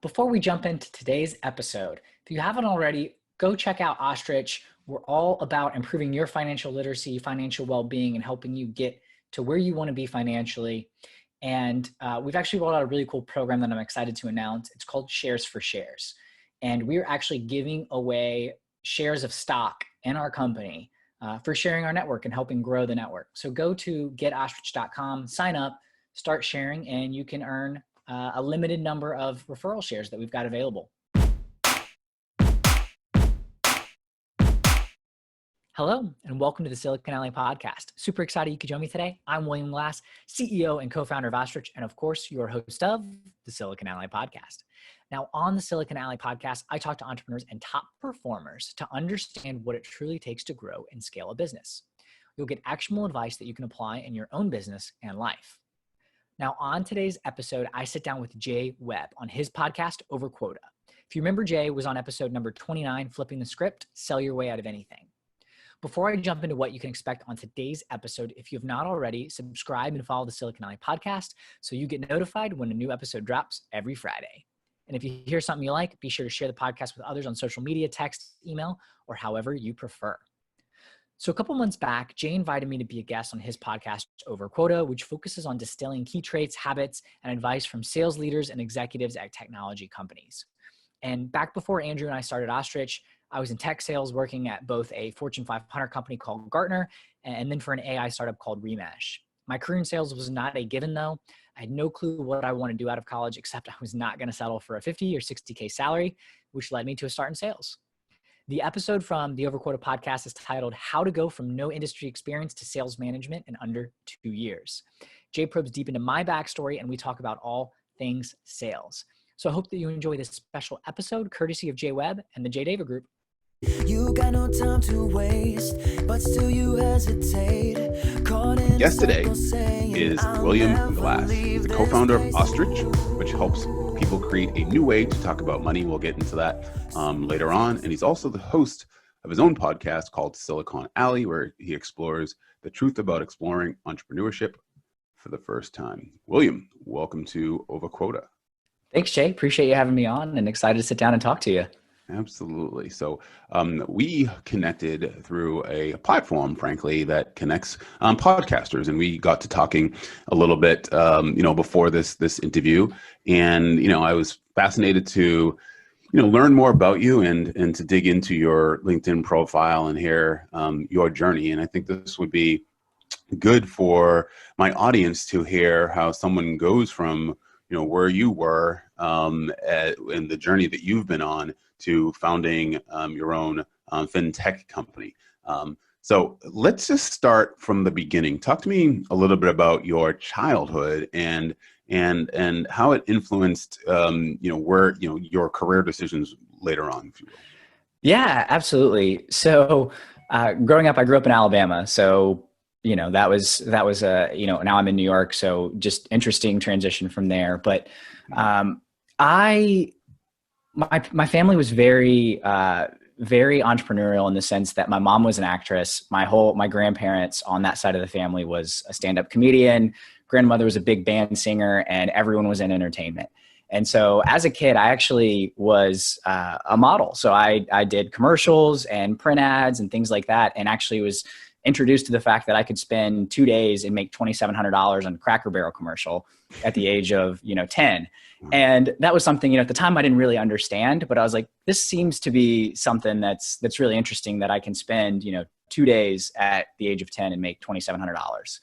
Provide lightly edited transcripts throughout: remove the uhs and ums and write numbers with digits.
Before we jump into today's episode, if you haven't already, go check out Ostrich. We're all about improving your financial literacy, financial well-being, and helping you get to where you want to be financially. And we've actually rolled out a really cool program that I'm excited to announce. It's called Shares for Shares. And we're actually giving away shares of stock in our company for sharing our network and helping grow the network. So go to getostrich.com, sign up, start sharing, and you can earn a limited number of referral shares that we've got available. Hello, and welcome to the Silicon Alley Podcast. Super excited you could join me today. I'm William Glass, CEO and co-founder of Ostrich, and of course, your host of the Silicon Alley Podcast. Now, on the Silicon Alley Podcast, I talk to entrepreneurs and top performers to understand what it truly takes to grow and scale a business. You'll get actionable advice that you can apply in your own business and life. Now, on today's episode, I sit down with Jay Webb on his podcast, Over Quota. If you remember, Jay was on episode number 29, Flipping the Script, Sell Your Way Out of Anything. Before I jump into what you can expect on today's episode, if you have not already, subscribe and follow the Silicon Alley Podcast so you get notified when a new episode drops every Friday. And if you hear something you like, be sure to share the podcast with others on social media, text, email, or however you prefer. So a couple months back, Jay invited me to be a guest on his podcast, Over Quota, which focuses on distilling key traits, habits, and advice from sales leaders and executives at technology companies. And back before Andrew and I started Ostrich, I was in tech sales working at both a Fortune 500 company called Gartner and then for an AI startup called Remesh. My career in sales was not a given though. I had no clue what I wanted to do out of college, except I was not going to settle for a 50 or 60K salary, which led me to a start in sales. The episode from the Over Quota podcast is titled How to Go from No Industry Experience to Sales Management in Under 2 Years. Jay probes deep into my backstory and we talk about all things sales. So I hope that you enjoy this special episode courtesy of Jay Webb and the J. David Group. You got no time to waste, but still you hesitate. Guest today is William Glass. He's the co-founder of Ostrich, which helps people create a new way to talk about money. We'll get into that later on. And he's also the host of his own podcast called Silicon Alley, where he explores the truth about exploring entrepreneurship for the first time. William, welcome to Over Quota. Thanks, Jay. Appreciate you having me on and excited to sit down and talk to you. Absolutely. So we connected through a platform, frankly, that connects podcasters, and we got to talking a little bit, before this interview. And I was fascinated to, learn more about you and to dig into your LinkedIn profile and hear your journey. And I think this would be good for my audience to hear how someone goes from where you were and the journey that you've been on to founding your own fintech company. So let's just start from the beginning. Talk to me a little bit about your childhood and how it influenced where your career decisions later on, if you will. Yeah, absolutely. So growing up, I grew up in Alabama. So that was now I'm in New York. So just interesting transition from there. But my family was very entrepreneurial in the sense that my mom was an actress. My grandparents on that side of the family was a stand-up comedian. Grandmother was a big band singer, and everyone was in entertainment. And so as a kid, I actually was a model. So I did commercials and print ads and things like that, and actually was introduced to the fact that I could spend 2 days and make $2,700 on a Cracker Barrel commercial at the age of 10. And that was something, at the time I didn't really understand, but I was like, this seems to be something that's really interesting that I can spend, 2 days at the age of 10 and make $2,700.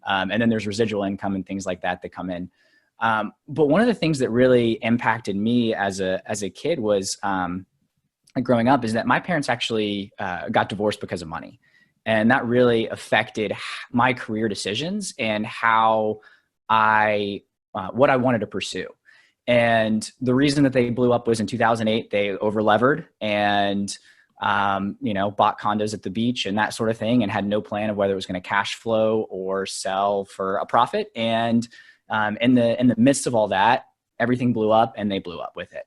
And then there's residual income and things like that come in. But one of the things that really impacted me as a kid was growing up is that my parents actually got divorced because of money. And that really affected my career decisions and how what I wanted to pursue. And the reason that they blew up was in 2008, they over-levered and, bought condos at the beach and that sort of thing, and had no plan of whether it was going to cash flow or sell for a profit. And in the midst of all that, everything blew up and they blew up with it.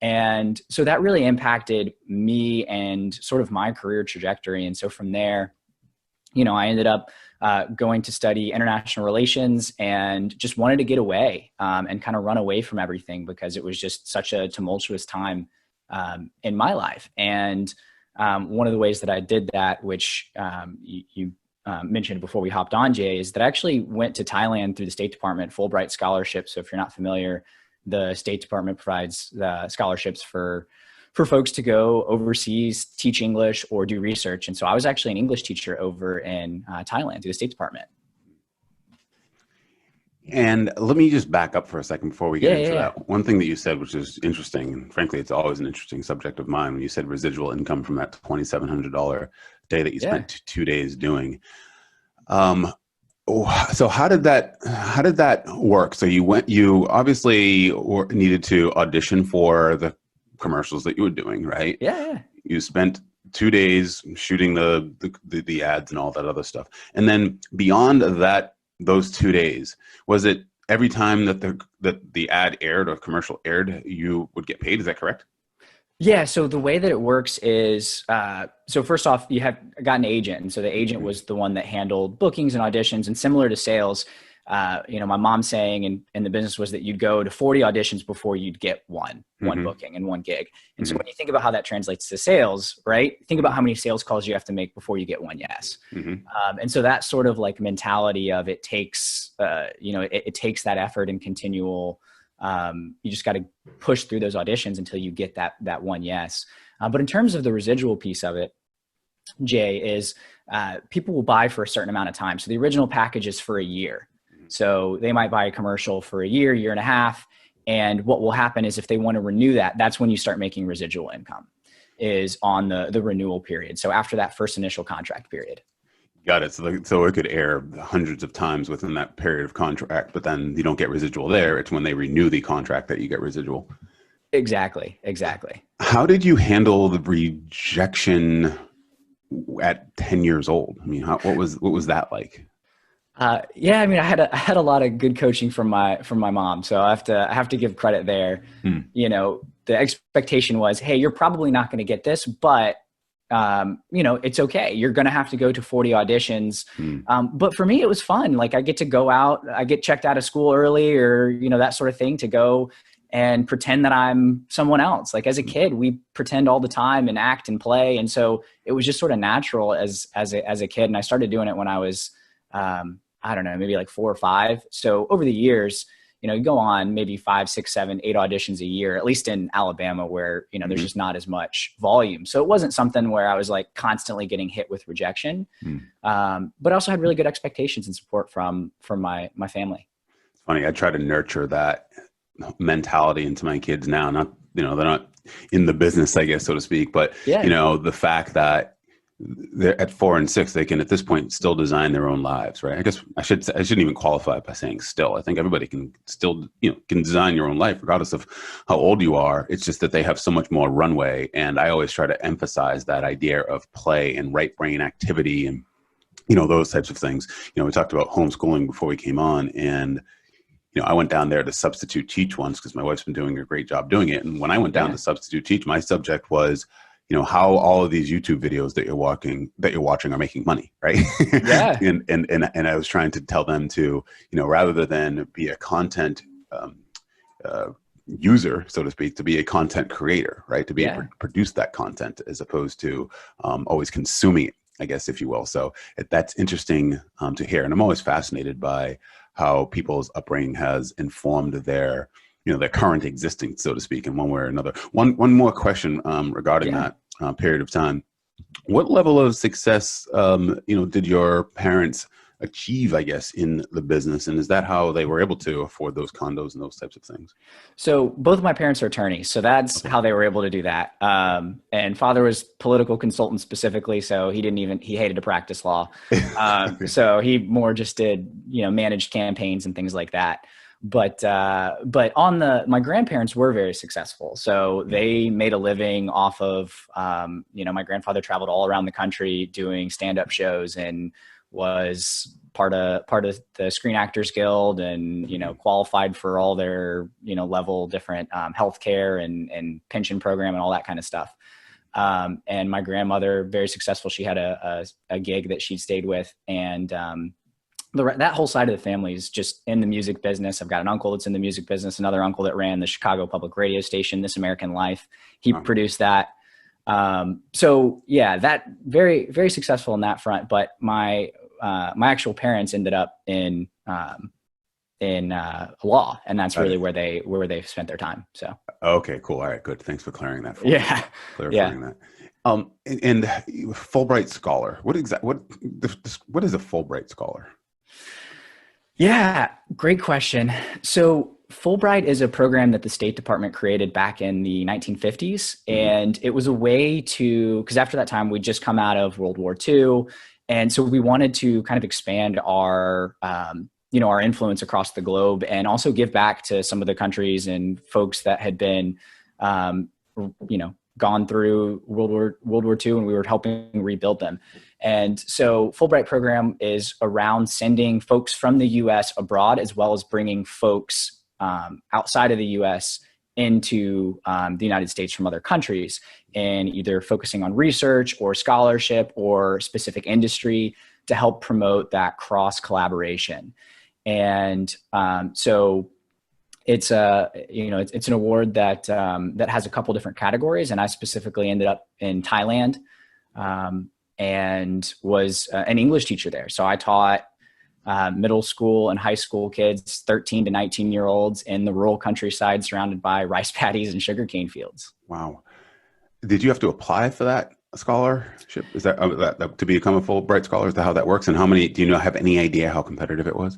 And so that really impacted me and sort of my career trajectory. And so from there, I ended up going to study international relations and just wanted to get away and kind of run away from everything because it was just such a tumultuous time in my life. And one of the ways that I did that, which you mentioned before we hopped on, Jay, is that I actually went to Thailand through the State Department Fulbright scholarship. So if you're not familiar, the State Department provides the scholarships for folks to go overseas, teach English or do research. And so I was actually an English teacher over in Thailand through the State Department. And let me just back up for a second before we get into Yeah. that. One thing that you said, which is interesting, and frankly, it's always an interesting subject of mine, when you said residual income from that $2,700 day that you spent 2 days doing. So how did that work? So you obviously needed to audition for the commercials that you were doing, right? Yeah. You spent 2 days shooting the ads and all that other stuff. And then beyond that, those 2 days, was it every time that the ad aired or commercial aired, you would get paid? Is that correct? Yeah. So the way that it works is, so first off, you got an agent. And so the agent was the one that handled bookings and auditions, and similar to sales, my mom's saying in the business was that you'd go to 40 auditions before you'd get one booking and one gig. And so when you think about how that translates to sales, right? Think about how many sales calls you have to make before you get one yes. And so that sort of like mentality of it takes, it takes that effort and continual, you just got to push through those auditions until you get that one yes. But in terms of the residual piece of it, Jay, is people will buy for a certain amount of time. So the original package is for a year. So they might buy a commercial for a year and a half. And what will happen is if they want to renew that, that's when you start making residual income, is on the renewal period. So after that first initial contract period. Got it. So it could air hundreds of times within that period of contract, but then you don't get residual there. It's when they renew the contract that you get residual. Exactly. How did you handle the rejection at 10 years old? I mean, what was that like? I had a lot of good coaching from my mom. So I have to give credit there. The expectation was, hey, you're probably not going to get this, but it's okay. You're going to have to go to 40 auditions. But for me, it was fun. Like I get to go out, I get checked out of school early or, that sort of thing, to go and pretend that I'm someone else. Like as a kid, we pretend all the time and act and play. And so it was just sort of natural as a kid. And I started doing it when I was, maybe like 4 or 5. So over the years, you go on maybe 5, 6, 7, 8 auditions a year, at least in Alabama, where, there's just not as much volume. So it wasn't something where I was like constantly getting hit with rejection. But I also had really good expectations and support from my family. It's funny. I try to nurture that mentality into my kids now. They're not in the business, I guess, so to speak, but the fact that they're at 4 and 6, they can at this point still design their own lives, right? I guess I shouldn't even qualify by saying still. I think everybody can still, can design your own life regardless of how old you are. It's just that they have so much more runway. And I always try to emphasize that idea of play and right brain activity and, those types of things. We talked about homeschooling before we came on, and I went down there to substitute teach once because my wife's been doing a great job doing it. And when I went down to substitute teach, my subject was, how all of these YouTube videos that you're watching are making money, right? Yeah. and I was trying to tell them to, rather than be a content user, so to speak, to be a content creator, right? To be able to produce that content as opposed to always consuming it, I guess, if you will. So that's interesting to hear. And I'm always fascinated by how people's upbringing has informed their current existence, so to speak, in one way or another. One more question regarding that period of time. What level of success, did your parents achieve, I guess, in the business? And is that how they were able to afford those condos and those types of things? So both of my parents are attorneys. So that's how they were able to do that. And father was political consultant specifically. So he hated to practice law. So he more just did, managed campaigns and things like that. But my grandparents were very successful. So they made a living off of, my grandfather traveled all around the country doing stand-up shows and was part of the Screen Actors Guild and, qualified for all their, level different healthcare and pension program and all that kind of stuff. And my grandmother, very successful. She had a gig that she'd stayed with. And that whole side of the family is just in the music business. I've got an uncle that's in the music business, another uncle that ran the Chicago public radio station, This American Life. He produced that. So yeah, that very, very successful in that front. But my actual parents ended up in law, and that's really where they've spent their time. So. Okay, cool. All right, good. Thanks for clarifying that. Clarifying that. And Fulbright scholar. What is a Fulbright scholar? Yeah, great question. So Fulbright is a program that the State Department created back in the 1950s. And it was a way to, because after that time, we'd just come out of World War II. And so we wanted to kind of expand our, our influence across the globe, and also give back to some of the countries and folks that had been, gone through World War II, and we were helping rebuild them. And so Fulbright program is around sending folks from the U.S. abroad, as well as bringing folks outside of the U.S. into the United States from other countries, and either focusing on research or scholarship or specific industry to help promote that cross collaboration. And so it's it's an award that has a couple different categories, and I specifically ended up in Thailand and was an English teacher there. So I taught middle school and high school kids, 13 to 19-year-olds in the rural countryside surrounded by rice paddies and sugarcane fields. Wow. Did you have to apply for that scholarship? Is that to become a Fulbright scholar? Is that how that works? And how many, do you have any idea how competitive it was?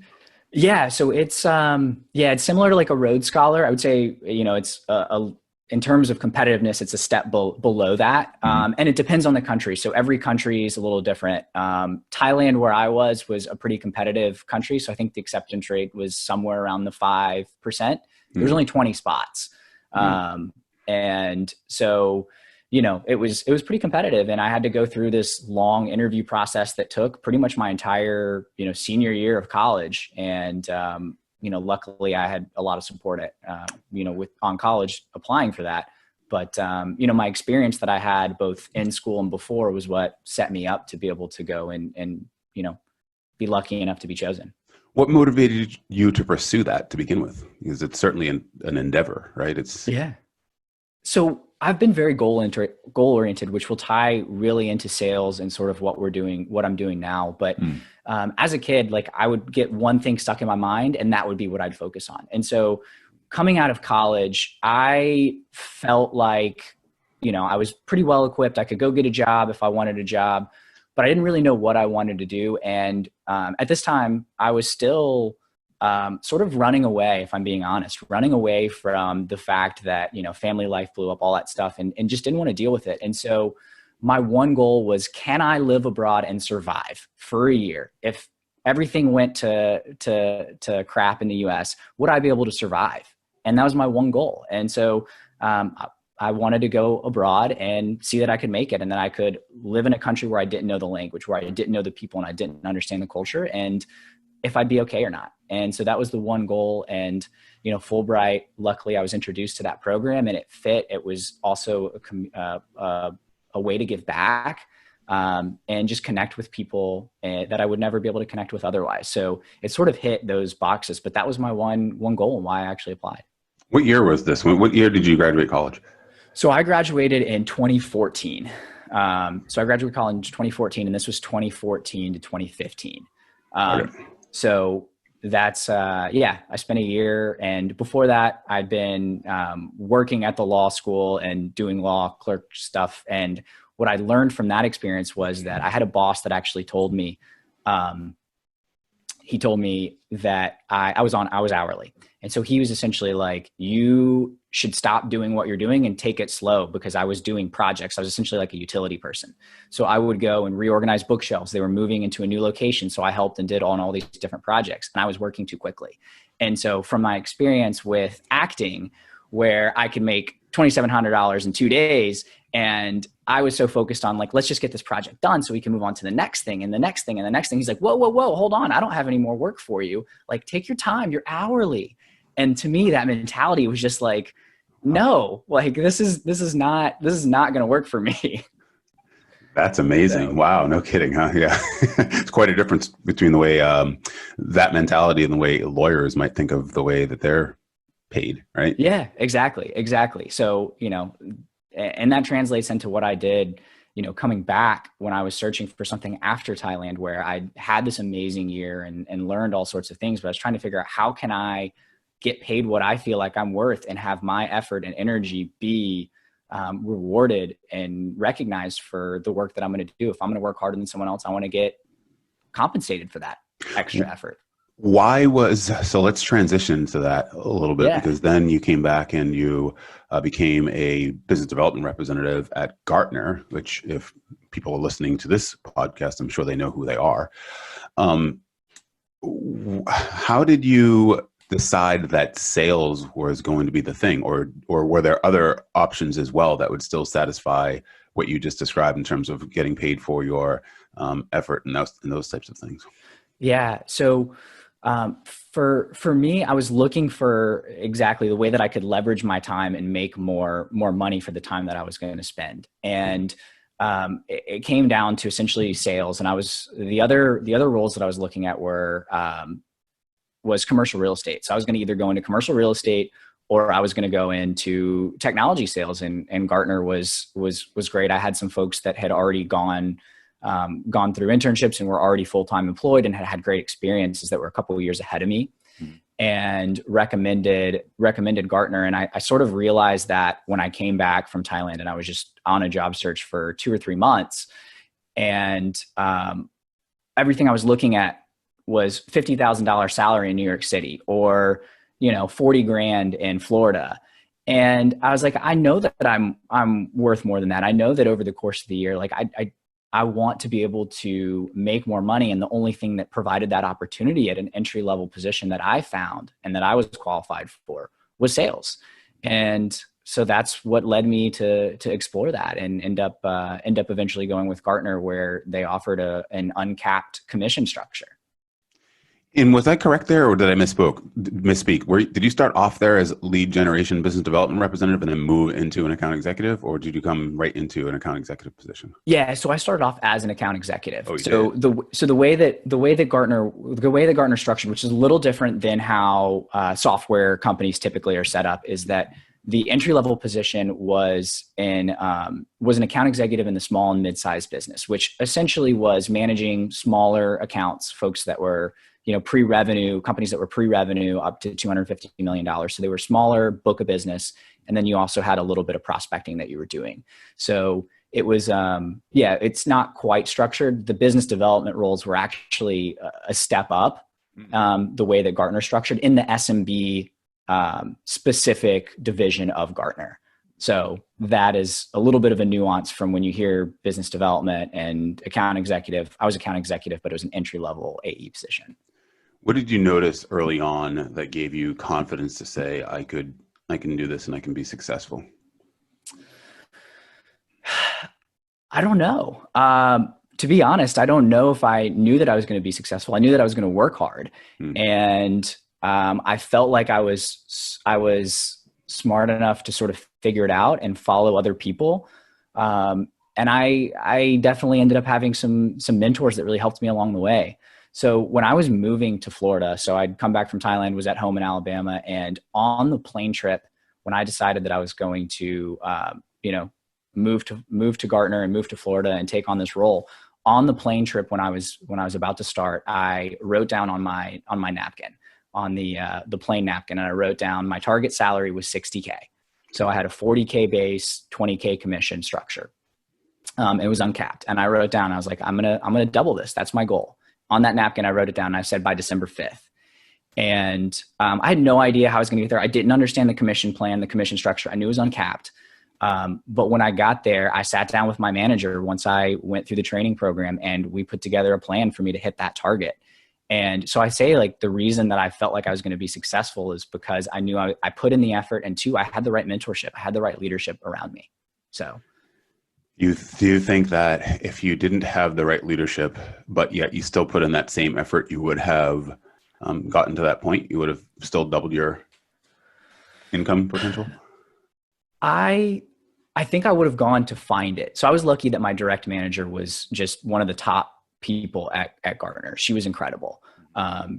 Yeah. So it's similar to like a Rhodes Scholar. I would say, it's in terms of competitiveness, it's a step below that. And it depends on the country. So every country is a little different. Thailand, where I was a pretty competitive country. So I think the acceptance rate was somewhere around the 5%. There was only 20 spots. And so, it was pretty competitive, and I had to go through this long interview process that took pretty much my entire, senior year of college. And, luckily I had a lot of support on college applying for that. But, my experience that I had both in school and before was what set me up to be able to go and be lucky enough to be chosen. What motivated you to pursue that to begin with? Because it's certainly an endeavor, right? So I've been very goal oriented, which will tie really into sales and sort of what I'm doing now. But as a kid, like I would get one thing stuck in my mind, and that would be what I'd focus on. And so coming out of college, I felt like, I was pretty well equipped. I could go get a job if I wanted a job, but I didn't really know what I wanted to do. And at this time, I was still sort of running away, if I'm being honest, running away from the fact that, family life blew up, all that stuff, and just didn't want to deal with it. And so my one goal was, can I live abroad and survive for a year? If everything went to crap in the US, would I be able to survive? And that was my one goal. And so I wanted to go abroad and see that I could make it, and that I could live in a country where I didn't know the language, where I didn't know the people, and I didn't understand the culture, and if I'd be okay or not. And so that was the one goal. And, Fulbright, luckily I was introduced to that program, and it fit. It was also a way to give back and just connect with people that I would never be able to connect with otherwise. So it sort of hit those boxes, but that was my one goal and why I actually applied. What year was this? What year did you graduate college? So I graduated in 2014. So I graduated college in 2014, and this was 2014 to 2015. Okay. So that's, I spent a year, and before that I'd been working at the law school and doing law clerk stuff. And what I learned from that experience was that I had a boss that actually told me, he told me that I was hourly. And so he was essentially like, you should stop doing what you're doing and take it slow, because I was doing projects. I was essentially like a utility person. So I would go and reorganize bookshelves. They were moving into a new location. So I helped and did all these different projects, and I was working too quickly. And so from my experience with acting, where I could make $2,700 in 2 days, and I was so focused on like, let's just get this project done so we can move on to the next thing and the next thing and the next thing. He's like, whoa, hold on. I don't have any more work for you. Like, take your time. You're hourly. And to me, that mentality was just like, no, like this is not going to work for me. That's amazing. So, Wow. No kidding, huh? Yeah. It's quite a difference between the way that mentality and the way lawyers might think of the way that they're paid, right? yeah, exactly. So, and that translates into what I did, coming back when I was searching for something after Thailand, where I had this amazing year and learned all sorts of things, but I was trying to figure out how can I get paid what I feel like I'm worth and have my effort and energy be rewarded and recognized for the work that I'm going to do. If I'm going to work harder than someone else, I want to get compensated for that extra effort. So let's transition to that a little bit, because then you came back and you became a business development representative at Gartner, which if people are listening to this podcast, I'm sure they know who they are. How did you decide that sales was going to be the thing, or were there other options as well that would still satisfy what you just described in terms of getting paid for your effort and those types of things? Yeah. So for me, I was looking for exactly the way that I could leverage my time and make more money for the time that I was going to spend. And it came down to essentially sales. And the other roles that I was looking at was commercial real estate. So I was going to either go into commercial real estate or I was going to go into technology sales. And Gartner was great. I had some folks that had already gone through internships and were already full-time employed and had great experiences that were a couple of years ahead of me, and recommended Gartner. And I sort of realized that when I came back from Thailand and I was just on a job search for 2 or 3 months, and everything I was looking at was $50,000 salary in New York City, or, $40,000 in Florida. And I was like, I know that I'm worth more than that. I know that over the course of the year, like I want to be able to make more money. And the only thing that provided that opportunity at an entry level position that I found and that I was qualified for was sales. And so that's what led me to explore that and end up eventually going with Gartner, where they offered an uncapped commission structure. And was that correct there, or did I misspeak? Did you start off there as lead generation business development representative and then move into an account executive, or did you come right into an account executive position? Yeah, so I started off as an account executive. Oh, the way that Gartner structured, which is a little different than how software companies typically are set up, is that the entry level position was an account executive in the small and mid-sized business, which essentially was managing smaller accounts, folks that were pre-revenue, companies that were pre-revenue up to $250 million. So they were smaller book of business. And then you also had a little bit of prospecting that you were doing. So it was, it's not quite structured. The business development roles were actually a step up, the way that Gartner structured in the SMB specific division of Gartner. So that is a little bit of a nuance from when you hear business development and account executive. I was account executive, but it was an entry level AE position. What did you notice early on that gave you confidence to say, I can do this and I can be successful? I don't know. To be honest, I don't know if I knew that I was going to be successful. I knew that I was going to work hard. And I felt like I was smart enough to sort of figure it out and follow other people. And I definitely ended up having some mentors that really helped me along the way. So when I was moving to Florida, so I'd come back from Thailand, was at home in Alabama, and on the plane trip, when I decided that I was going to, move to Gartner and move to Florida and take on this role, on the plane trip when I was about to start, I wrote down on my napkin, on the plane napkin, and I wrote down my target salary was $60K. So I had a $40K base, $20K commission structure. It was uncapped, and I wrote down, I was like, I'm gonna double this. That's my goal. On that napkin, I wrote it down, and I said by December 5th. And I had no idea how I was going to get there. I didn't understand the commission plan, the commission structure. I knew it was uncapped. But when I got there, I sat down with my manager once I went through the training program, and we put together a plan for me to hit that target. And so I say, like, the reason that I felt like I was going to be successful is because I knew I put in the effort, and 2, I had the right mentorship. I had the right leadership around me. So. Do you think that if you didn't have the right leadership, but yet you still put in that same effort, you would have gotten to that point? You would have still doubled your income potential? I think I would have gone to find it. So I was lucky that my direct manager was just one of the top people at Gartner. She was incredible.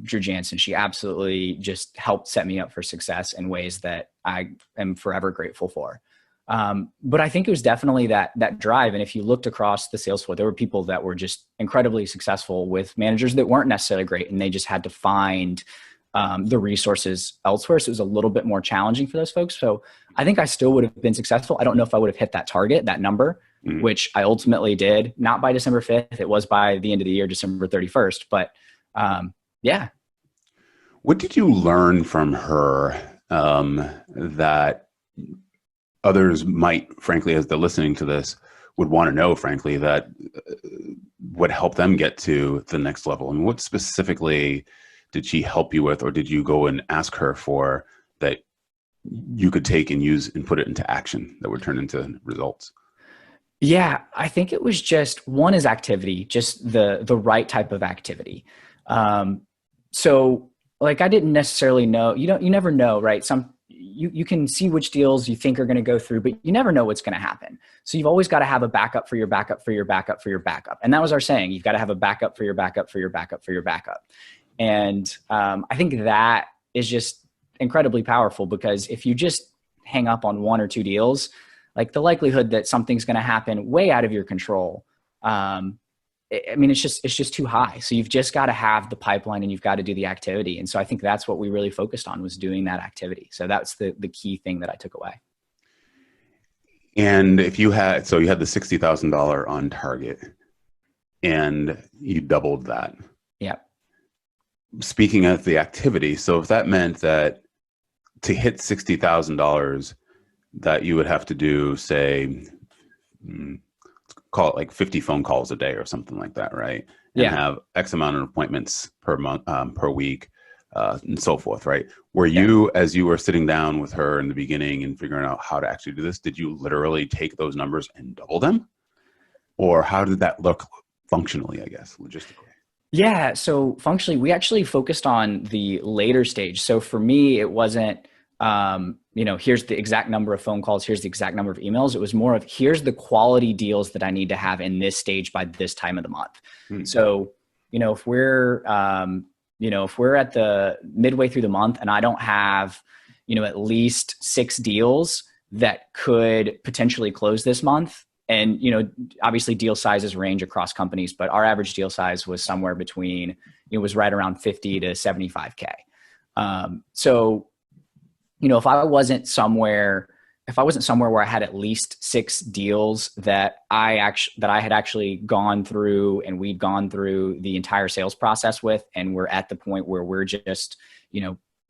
Drew Jansen, she absolutely just helped set me up for success in ways that I am forever grateful for. But I think it was definitely that drive. And if you looked across the sales floor, there were people that were just incredibly successful with managers that weren't necessarily great, and they just had to find the resources elsewhere. So it was a little bit more challenging for those folks. So I think I still would have been successful. I don't know if I would have hit that target, that number, which I ultimately did, not by December 5th. It was by the end of the year, December 31st. But yeah. What did you learn from her that others might, frankly, as they're listening to this, would want to know, frankly, that would help them get to the next level? And what specifically did she help you with, or did you go and ask her for that you could take and use and put it into action that would turn into results? Yeah, I think it was just, one is activity, just the right type of activity. So like, I didn't necessarily know, you never know, right? You can see which deals you think are going to go through, but you never know what's going to happen. So you've always got to have a backup for your backup for your backup for your backup. And that was our saying. You've got to have a backup for your backup for your backup for your backup. And I think that is just incredibly powerful, because if you just hang up on one or two deals, like the likelihood that something's going to happen way out of your control, it's just too high. So you've just got to have the pipeline, and you've got to do the activity. And so I think that's what we really focused on, was doing that activity. So that's the key thing that I took away. And if you had the $60,000 on target and you doubled that. Yeah. Speaking of the activity, so if that meant that to hit $60,000, that you would have to do, say, call it like 50 phone calls a day or something like that, right? And have X amount of appointments per month, per week, and so forth, right? Were you, as you were sitting down with her in the beginning and figuring out how to actually do this, did you literally take those numbers and double them? Or how did that look functionally, I guess, logistically? Yeah. So functionally, we actually focused on the later stage. So for me, it wasn't, here's the exact number of phone calls, here's the exact number of emails. It was more of, here's the quality deals that I need to have in this stage by this time of the month. So, if we're at the midway through the month and I don't have, at least 6 deals that could potentially close this month. And, obviously deal sizes range across companies, but our average deal size was somewhere between, it was right around 50 to 75K. So, if I wasn't somewhere where I had at least 6 deals that I had actually gone through, and we'd gone through the entire sales process with, and we're at the point where we're just,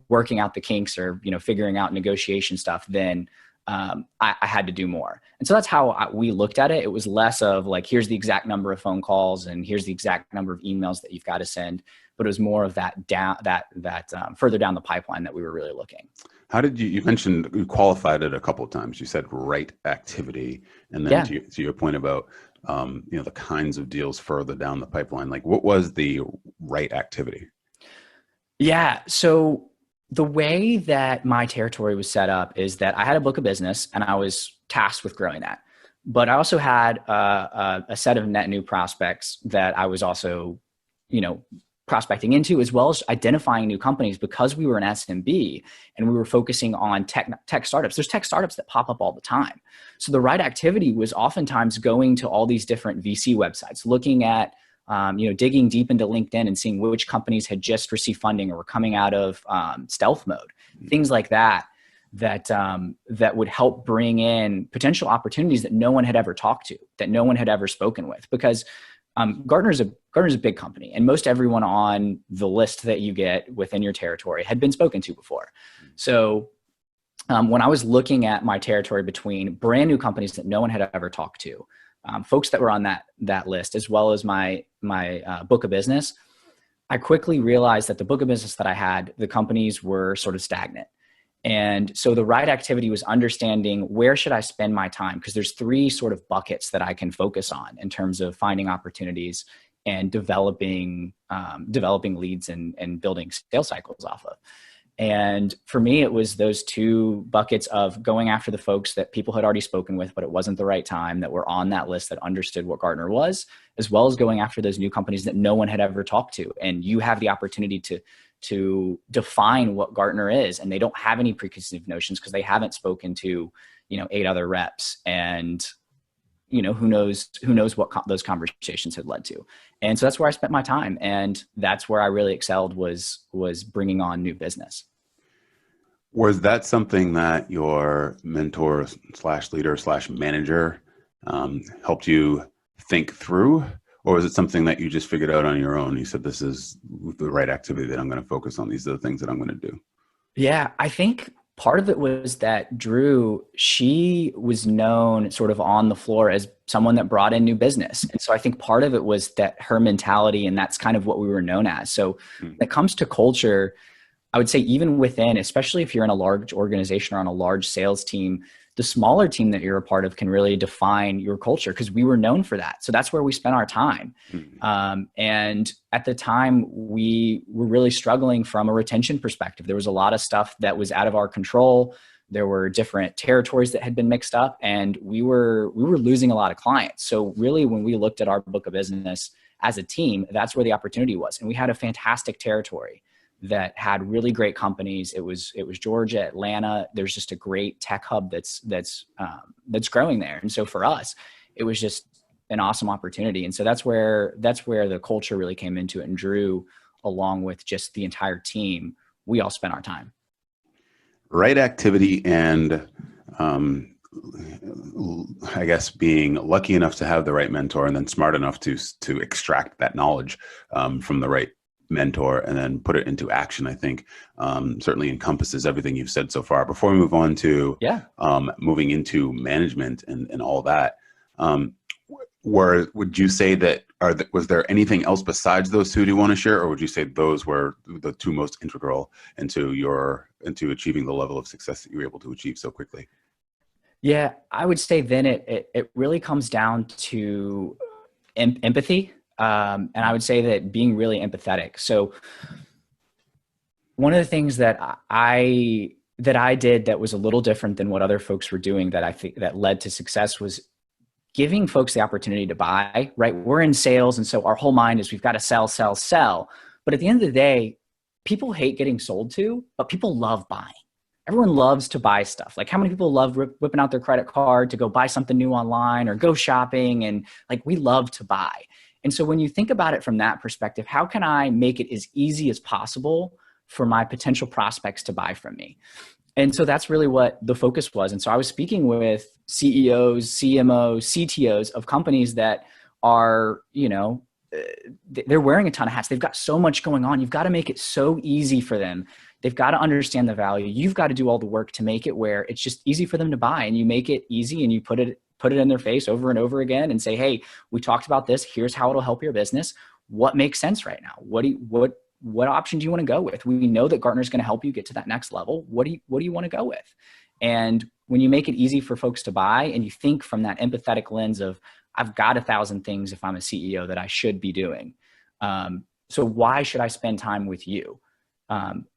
working out the kinks or, figuring out negotiation stuff, then I had to do more. And so that's how we looked at it. It was less of like, here's the exact number of phone calls and here's the exact number of emails that you've got to send. But it was more of that further down the pipeline that we were really looking. How did you mentioned, you qualified it a couple of times. You said right activity. And then to your point about, the kinds of deals further down the pipeline, like what was the right activity? Yeah. So the way that my territory was set up is that I had a book of business and I was tasked with growing that. But I also had a set of net new prospects that I was also, prospecting into, as well as identifying new companies, because we were an SMB and we were focusing on tech startups. There's tech startups that pop up all the time. So the right activity was oftentimes going to all these different VC websites, looking at, digging deep into LinkedIn and seeing which companies had just received funding or were coming out of stealth mode, things like that would help bring in potential opportunities that no one had ever talked to, that no one had ever spoken with. Because Gartner's a big company, and most everyone on the list that you get within your territory had been spoken to before. So when I was looking at my territory between brand new companies that no one had ever talked to, folks that were on that list, as well as my book of business, I quickly realized that the book of business that I had, the companies were sort of stagnant. And so the right activity was understanding, where should I spend my time? Because there's 3 sort of buckets that I can focus on in terms of finding opportunities and developing leads and building sales cycles off of. And for me, it was those two buckets of going after the folks that people had already spoken with, but it wasn't the right time, that were on that list, that understood what Gartner was, as well as going after those new companies that no one had ever talked to. And you have the opportunity to define what Gartner is, and they don't have any preconceived notions because they haven't spoken to, 8 other reps, and who knows what those conversations had led to. And so that's where I spent my time, and that's where I really excelled, was bringing on new business. Was that something that your mentor / leader / manager helped you think through? Or was it something that you just figured out on your own? You said, this is the right activity that I'm going to focus on. These are the things that I'm going to do. Yeah, I think part of it was that Drew, she was known sort of on the floor as someone that brought in new business. And so I think part of it was that her mentality, and that's kind of what we were known as. So when it comes to culture, I would say even within, especially if you're in a large organization or on a large sales team, the smaller team that you're a part of can really define your culture, because we were known for that. So that's where we spent our time. And at the time, we were really struggling from a retention perspective. There was a lot of stuff that was out of our control. There were different territories that had been mixed up, and we were losing a lot of clients. So really, when we looked at our book of business as a team, that's where the opportunity was. And we had a fantastic territory that had really great companies. It was Georgia, Atlanta. There's just a great tech hub that's growing there. And so for us, it was just an awesome opportunity. And so that's where the culture really came into it. And Drew, along with just the entire team, we all spent our time. Right activity, and I guess being lucky enough to have the right mentor, and then smart enough to extract that knowledge from the right mentor and then put it into action, I think certainly encompasses everything you've said so far. Before we move on to moving into management and all that, would you say that was there anything else besides those two do you want to share, or would you say those were the two most integral into achieving the level of success that you were able to achieve so quickly? Yeah, I would say then it really comes down to empathy. And I would say that being really empathetic. So one of the things that I did that was a little different than what other folks were doing, that I think that led to success, was giving folks the opportunity to buy, right? We're in sales. And so our whole mind is we've got to sell, sell, sell. But at the end of the day, people hate getting sold to, but people love buying. Everyone loves to buy stuff. Like, how many people love whipping out their credit card to go buy something new online or go shopping? And like, we love to buy. And so when you think about it from that perspective, how can I make it as easy as possible for my potential prospects to buy from me? And so that's really what the focus was. And so I was speaking with CEOs, CMOs, CTOs of companies that are, they're wearing a ton of hats. They've got so much going on. You've got to make it so easy for them. They've got to understand the value. You've got to do all the work to make it where it's just easy for them to buy, and you make it easy and you put it in their face over and over again and say, hey, we talked about this. Here's how it'll help your business. What makes sense right now? What option do you want to go with? We know that Gartner is going to help you get to that next level. What do you want to go with? And when you make it easy for folks to buy, and you think from that empathetic lens of, I've got 1,000 things if I'm a CEO that I should be doing. So why should I spend time with you?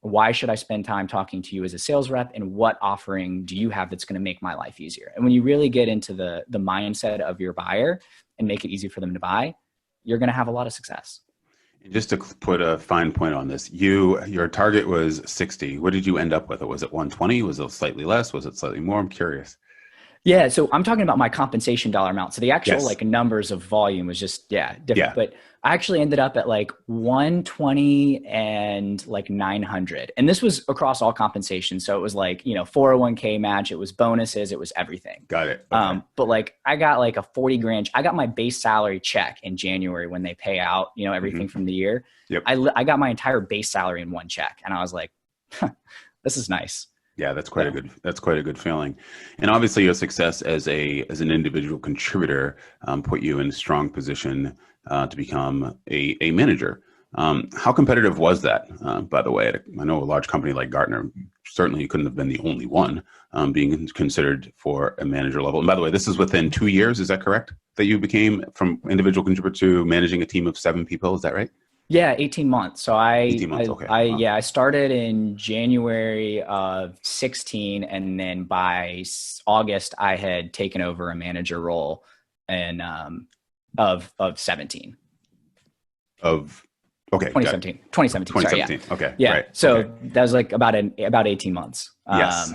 Why should I spend time talking to you as a sales rep, and what offering do you have that's going to make my life easier? And when you really get into the mindset of your buyer and make it easy for them to buy, you're going to have a lot of success. Just to put a fine point on this, your target was 60. What did you end up with? Was it 120? Was it slightly less? Was it slightly more? I'm curious. Yeah. So I'm talking about my compensation dollar amount. So the actual numbers of volume was just, different. Yeah. But I actually ended up at 120 and 900. And this was across all compensation. So it was 401k match. It was bonuses. It was everything. Got it. Okay. But I got a 40 grand. I got my base salary check in January when they pay out, everything from the year. Yep. I got my entire base salary in one check. And I was like, this is nice. Yeah, that's quite a good feeling. And obviously your success as an individual contributor put you in a strong position to become a manager. How competitive was that, by the way? I know a large company like Gartner, certainly you couldn't have been the only one being considered for a manager level. And by the way, this is within 2 years, is that correct? That you became from individual contributor to managing a team of 7 people, is that right? Yeah, 18 months. So 18 months. Okay. Wow. I started in January of 16, and then by August I had taken over a manager role in of 17. Of okay, 2017. 2017. Sorry, yeah. 2017. Okay. Yeah. Right. So Okay. that was like about 18 months. Yes.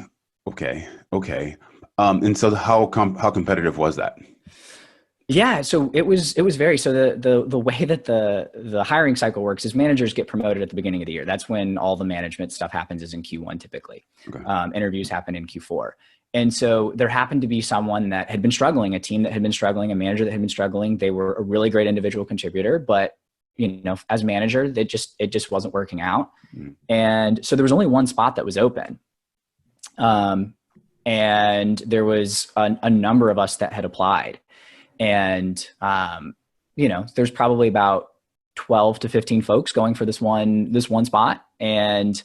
Okay. Okay. And so how competitive was that? Yeah, so it was very, so the way that the hiring cycle works is managers get promoted at the beginning of the year. That's when all the management stuff happens, is in Q1 typically. Okay. Interviews happen in Q4. And so there happened to be someone that had been struggling, a team that had been struggling, a manager that had been struggling. They were a really great individual contributor, but as manager, it just wasn't working out. Mm. And so there was only one spot that was open. And there was a number of us that had applied. And, there's probably about 12 to 15 folks going for this one spot. And,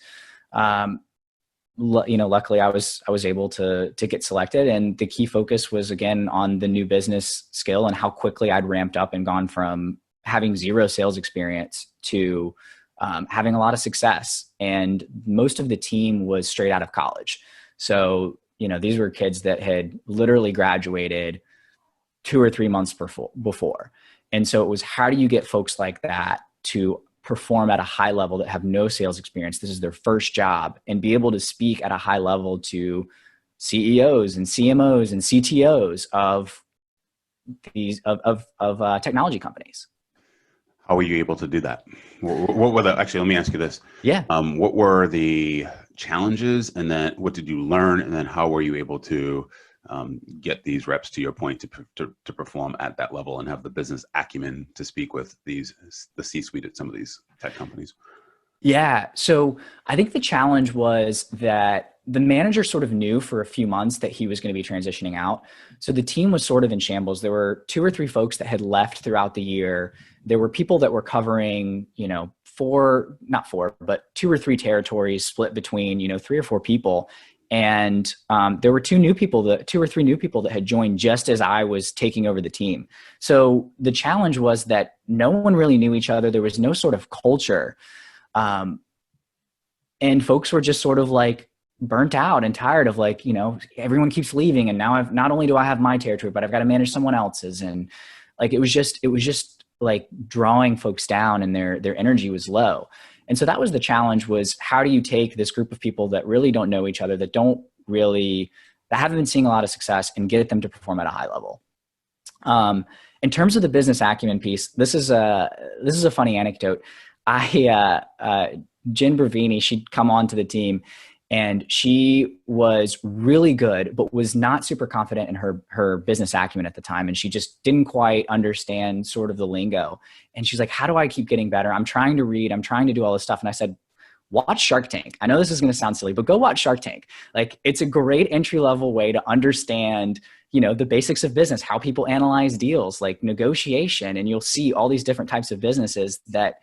luckily I was able to get selected. And the key focus was, again, on the new business skill and how quickly I'd ramped up and gone from having zero sales experience to having a lot of success. And most of the team was straight out of college. So, these were kids that had literally graduated 2 or 3 months before. And so it was, how do you get folks like that to perform at a high level that have no sales experience? This is their first job, and be able to speak at a high level to CEOs and CMOs and CTOs of these of technology companies. How were you able to do that? What were actually, let me ask you this. Yeah. What were the challenges, and then what did you learn? And then how were you able to get these reps, to your point, to perform at that level and have the business acumen to speak with the C-suite at some of these tech companies? Yeah. So I think the challenge was that the manager sort of knew for a few months that he was going to be transitioning out. So the team was sort of in shambles. There were 2 or 3 folks that had left throughout the year. There were people that were covering, 2 or 3 territories split between, 3 or 4 people. And there were 2 or 3 new people that had joined just as I was taking over the team. So the challenge was that no one really knew each other. There was no sort of culture. And folks were just sort of like burnt out and tired of everyone keeps leaving. And now not only do I have my territory, but I've got to manage someone else's. And it was just like drawing folks down, and their energy was low. And so that was the challenge, was how do you take this group of people that really don't know each other, that haven't been seeing a lot of success, and get them to perform at a high level. In terms of the business acumen piece, this is a funny anecdote. Jen Bravini, she'd come on to the team, and she was really good, but was not super confident in her business acumen at the time. And she just didn't quite understand sort of the lingo. And she's like, how do I keep getting better? I'm trying to read, I'm trying to do all this stuff. And I said, watch Shark Tank. I know this is going to sound silly, but go watch Shark Tank. It's a great entry-level way to understand, the basics of business, how people analyze deals, like negotiation. And you'll see all these different types of businesses that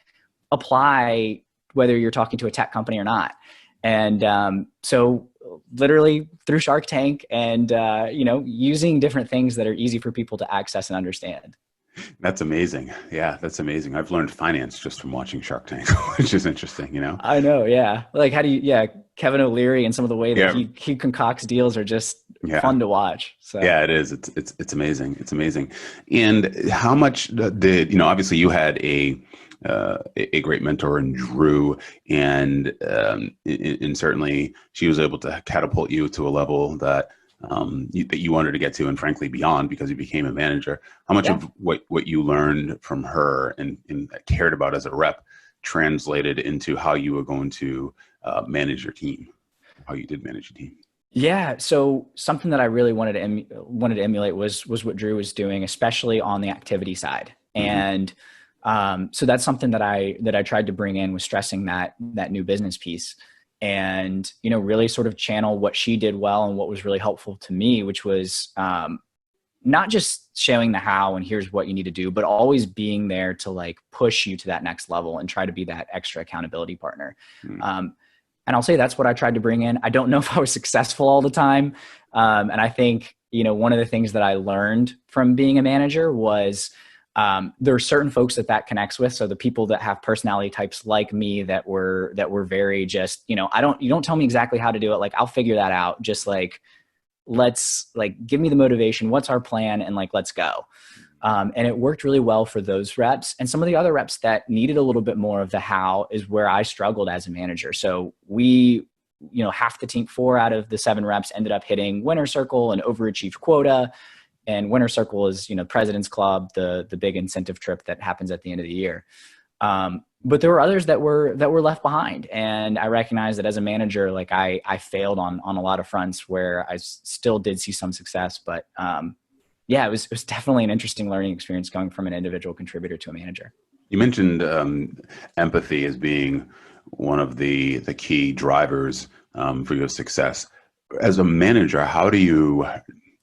apply whether you're talking to a tech company or not. And so literally through Shark Tank and, using different things that are easy for people to access and understand. That's amazing. Yeah, that's amazing. I've learned finance just from watching Shark Tank, which is interesting, I know, yeah. Kevin O'Leary and some of the way that he concocts deals are just fun to watch. So yeah, it is. It's amazing. It's amazing. And how much did, obviously you had a great mentor in Drew, and certainly she was able to catapult you to a level that you wanted to get to, and frankly beyond, because you became a manager. How much of what you learned from her and cared about as a rep translated into how you were going to manage your team, how you did manage your team? Yeah. So something that I really wanted to emulate was what Drew was doing, especially on the activity side. Mm-hmm. And so that's something that I tried to bring in, was stressing that new business piece, and, really sort of channel what she did well and what was really helpful to me, which was not just showing the how and here's what you need to do, but always being there to push you to that next level and try to be that extra accountability partner. Mm-hmm. And I'll say that's what I tried to bring in. I don't know if I was successful all the time. And I think, one of the things that I learned from being a manager was There are certain folks that connects with. So the people that have personality types like me that were very just, you don't tell me exactly how to do it. Like, I'll figure that out. Just like, let's like, give me the motivation. What's our plan? And like, let's go. And it worked really well for those reps. And some of the other reps that needed a little bit more of the how is where I struggled as a manager. So we, half the team, 4 out of the 7 reps ended up hitting winner circle and overachieved quota. And winner circle is, President's Club, the big incentive trip that happens at the end of the year. But there were others that were left behind. And I recognized that as a manager, like I failed on a lot of fronts where I still did see some success, but, it was definitely an interesting learning experience going from an individual contributor to a manager. You mentioned empathy as being one of the key drivers for your success. As a manager, how do you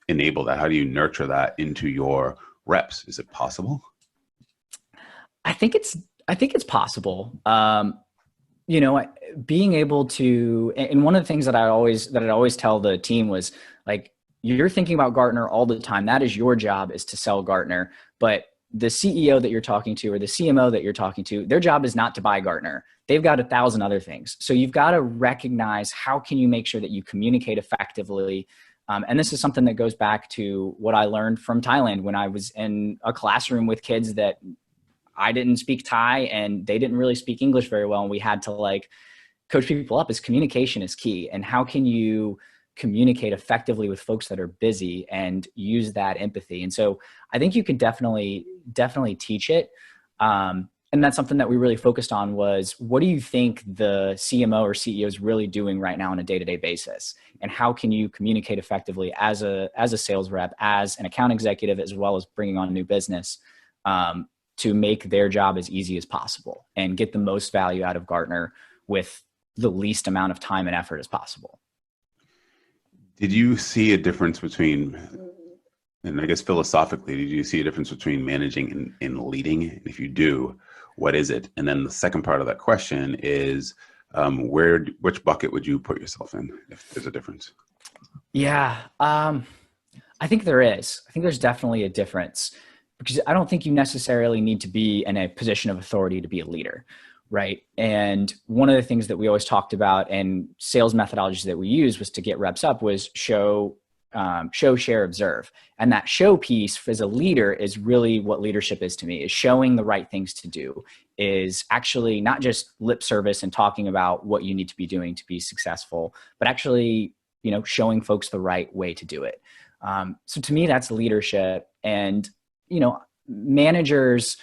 enable that? How do you nurture that into your reps? Is it possible? I think it's possible. Being able to, and one of the things that I'd always tell the team was like, you're thinking about Gartner all the time. That is your job, is to sell Gartner. But the CEO that you're talking to or the CMO that you're talking to, their job is not to buy Gartner. They've got 1,000 other things. So you've got to recognize, how can you make sure that you communicate effectively? And this is something that goes back to what I learned from Thailand when I was in a classroom with kids that I didn't speak Thai and they didn't really speak English very well. And we had to like coach people up. Is communication is key. And how can you communicate effectively with folks that are busy and use that empathy? And so I think you can definitely teach it. And that's something that we really focused on was, what do you think the CMO or CEO is really doing right now on a day-to-day basis? And how can you communicate effectively as a sales rep, as an account executive, as well as bringing on new business, to make their job as easy as possible and get the most value out of Gartner with the least amount of time and effort as possible. Did you see a difference between, and I guess philosophically, did you see a difference between managing and leading? And if you do, what is it? And then the second part of that question is, which bucket would you put yourself in if there's a difference? Yeah, I think there is. I think there's definitely a difference, because I don't think you necessarily need to be in a position of authority to be a leader, right? And one of the things that we always talked about and sales methodologies that we use was to get reps up was show, share, observe. And that show piece as a leader is really what leadership is to me, is showing the right things to do, is actually not just lip service and talking about what you need to be doing to be successful, but actually, showing folks the right way to do it. So to me, that's leadership. And, managers,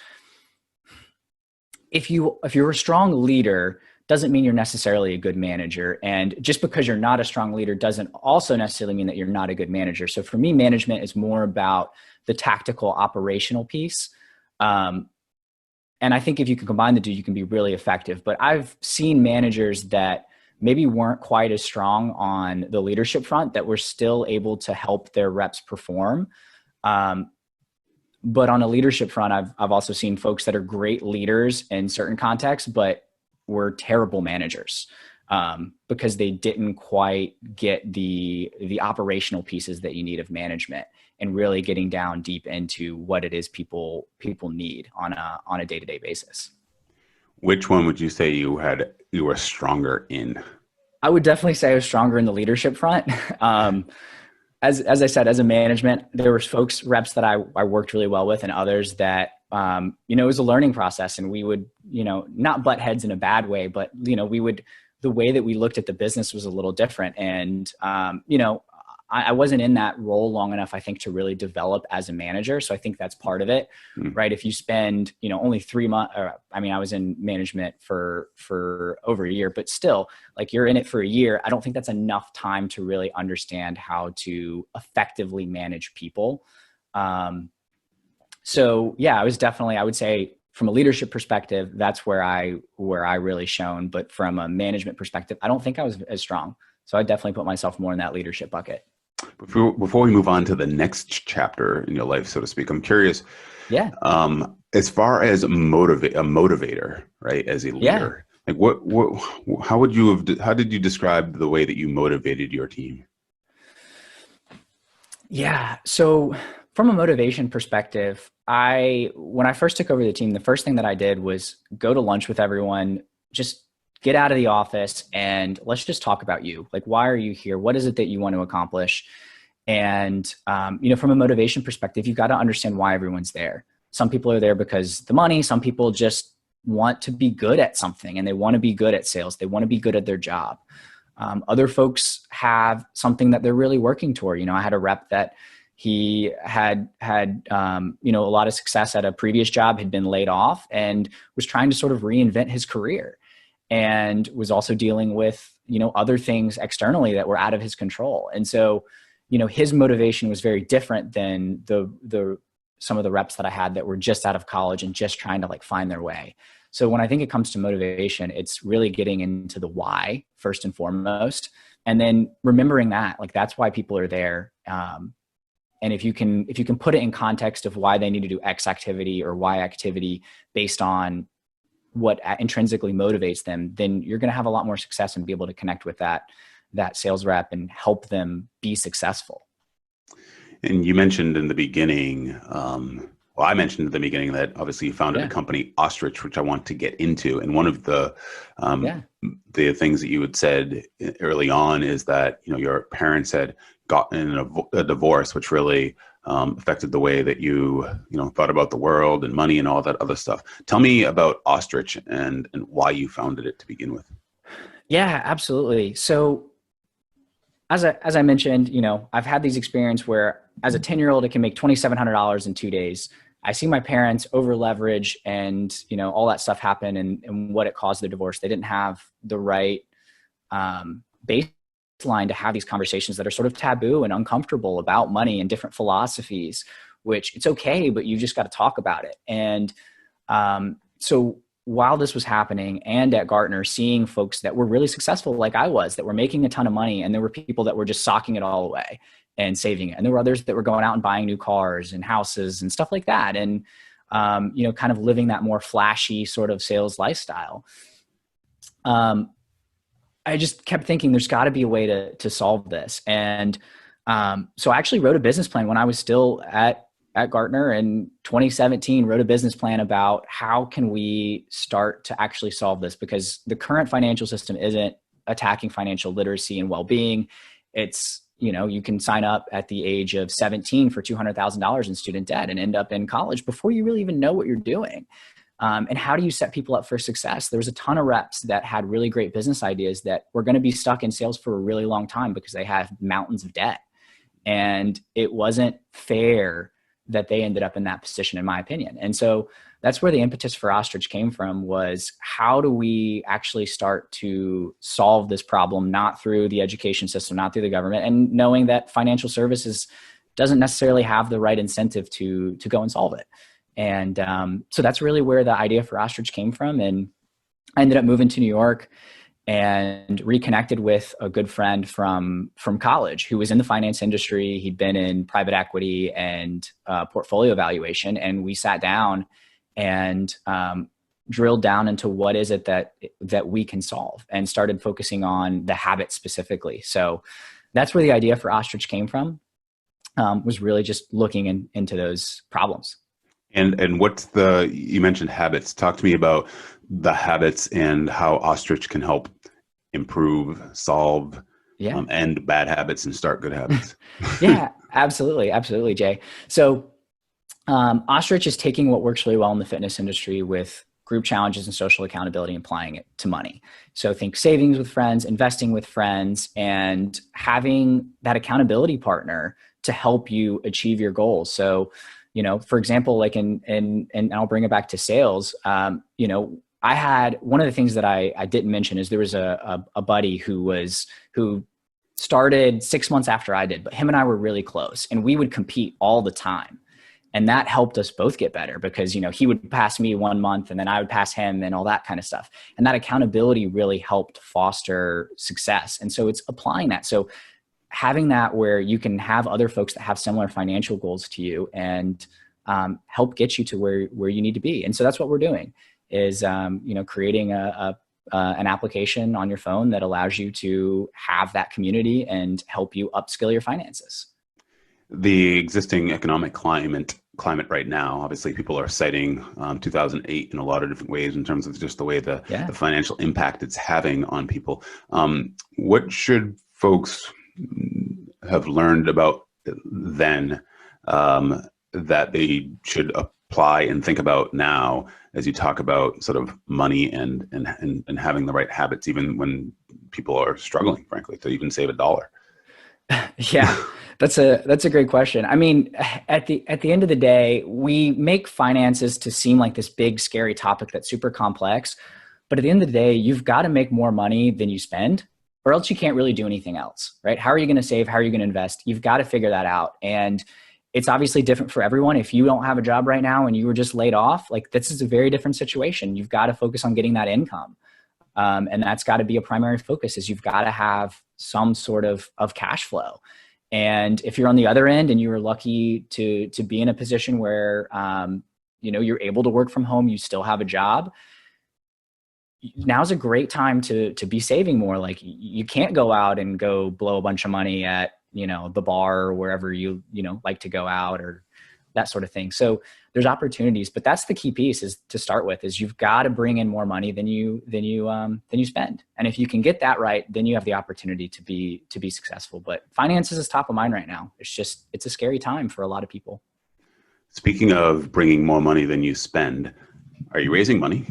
if you're a strong leader, doesn't mean you're necessarily a good manager. And just because you're not a strong leader doesn't also necessarily mean that you're not a good manager. So for me, management is more about the tactical operational piece. And I think if you can combine the two, you can be really effective. But I've seen managers that maybe weren't quite as strong on the leadership front that were still able to help their reps perform. But on a leadership front, I've also seen folks that are great leaders in certain contexts, but were terrible managers because they didn't quite get the operational pieces that you need of management and really getting down deep into what it is people need on a day-to-day basis. Which one would you say you were stronger in? I would definitely say I was stronger in the leadership front. As I said, as a management, there were reps that I worked really well with, and others that, it was a learning process, and we would, not butt heads in a bad way, but, the way that we looked at the business was a little different. And, I wasn't in that role long enough, I think, to really develop as a manager. So I think that's part of it, right? If you spend, only 3 months, I was in management for over a year, but still, like, you're in it for a year. I don't think that's enough time to really understand how to effectively manage people. So yeah, I would say from a leadership perspective, that's where I really shone. But from a management perspective, I don't think I was as strong. So I definitely put myself more in that leadership bucket. Before we move on to the next chapter in your life, so to speak, I'm curious. Yeah. As far as a motivator, right? As a leader, like how did you describe the way that you motivated your team? Yeah. So from a motivation perspective, when I first took over the team, the first thing that I did was go to lunch with everyone, just get out of the office and let's just talk about you. Like, why are you here? What is it that you want to accomplish? And, from a motivation perspective, you've got to understand why everyone's there. Some people are there because the money, some people just want to be good at something and they want to be good at sales. They want to be good at their job. Other folks have something that they're really working toward. I had a rep that he had a lot of success at a previous job, had been laid off and was trying to sort of reinvent his career and was also dealing with, other things externally that were out of his control. And so, his motivation was very different than some of the reps that I had that were just out of college and just trying to find their way. So when I think it comes to motivation, it's really getting into the why first and foremost, and then remembering that that's why people are there. And if you can put it in context of why they need to do X activity or Y activity based on what intrinsically motivates them, then you're going to have a lot more success and be able to connect with that sales rep and help them be successful. And you mentioned in the beginning, I mentioned at the beginning that obviously you founded a company, Ostrich, which I want to get into. And one of the things that you had said early on is that, your parents had gotten a divorce, which really affected the way that you thought about the world and money and all that other stuff. Tell me about Ostrich and why you founded it to begin with. Yeah, absolutely. So as I mentioned, I've had these experiences where as a 10-year-old, it can make $2,700 in 2 days. I see my parents over leverage and, all that stuff happen and what it caused the divorce. They didn't have the right baseline to have these conversations that are sort of taboo and uncomfortable about money and different philosophies, which it's okay, but you just got to talk about it. And so while this was happening and at Gartner, seeing folks that were really successful like I was, that were making a ton of money, and there were people that were just socking it all away and saving it. And there were others that were going out and buying new cars and houses and stuff like that. And, kind of living that more flashy sort of sales lifestyle. I just kept thinking there's got to be a way to solve this. And so I actually wrote a business plan when I was still at Gartner in 2017, wrote a business plan about how can we start to actually solve this, because the current financial system isn't attacking financial literacy and well-being. It's, you can sign up at the age of 17 for $200,000 in student debt and end up in college before you really even know what you're doing. And how do you set people up for success? There was a ton of reps that had really great business ideas that were going to be stuck in sales for a really long time because they have mountains of debt. And it wasn't fair that they ended up in that position, in my opinion. And so that's where the impetus for Ostrich came from, was how do we actually start to solve this problem, not through the education system, not through the government, and knowing that financial services doesn't necessarily have the right incentive to go and solve it. And so that's really where the idea for Ostrich came from. And I ended up moving to New York and reconnected with a good friend from college who was in the finance industry. He'd been in private equity and portfolio valuation. And we sat down and drilled down into what is it that we can solve, and started focusing on the habits specifically. So that's where the idea for Ostrich came from, was really just looking into those problems. And you mentioned habits. Talk to me about the habits and how Ostrich can help improve, solve, end bad habits and start good habits. Yeah, absolutely. Absolutely, Jay. So Ostrich is taking what works really well in the fitness industry with group challenges and social accountability and applying it to money. So think savings with friends, investing with friends, and having that accountability partner to help you achieve your goals. So, for example, and I'll bring it back to sales. I had one of the things that I didn't mention is there was a buddy who started 6 months after I did, but him and I were really close, and we would compete all the time. And that helped us both get better because, he would pass me 1 month and then I would pass him and all that kind of stuff. And that accountability really helped foster success. And so it's applying that. So having that where you can have other folks that have similar financial goals to you and help get you to where you need to be. And so that's what we're doing is, creating an application on your phone that allows you to have that community and help you upskill your finances. the existing economic climate right now, obviously people are citing 2008 in a lot of different ways in terms of just the way the financial impact it's having on people. What should folks have learned about then that they should apply and think about now as you talk about sort of money and having the right habits, even when people are struggling, frankly, to even save $1? Yeah, that's a great question. I mean, at the end of the day, we make finances to seem like this big, scary topic that's super complex. But at the end of the day, you've got to make more money than you spend, or else you can't really do anything else, right? How are you going to save? How are you going to invest? You've got to figure that out. And it's obviously different for everyone. If you don't have a job right now and you were just laid off, like this is a very different situation. You've got to focus on getting that income. And that's got to be a primary focus, is you've got to have some sort of cash flow. And if you're on the other end and you were lucky to be in a position where, you're able to work from home, you still have a job, now's a great time to be saving more. Like you can't go out and go blow a bunch of money at, the bar or wherever you like to go out or that sort of thing. So there's opportunities, but that's the key piece is to start with, is you've got to bring in more money than you spend. And if you can get that right, then you have the opportunity to be successful. But finances is top of mind right now. It's a scary time for a lot of people. Speaking of bringing more money than you spend, are you raising money?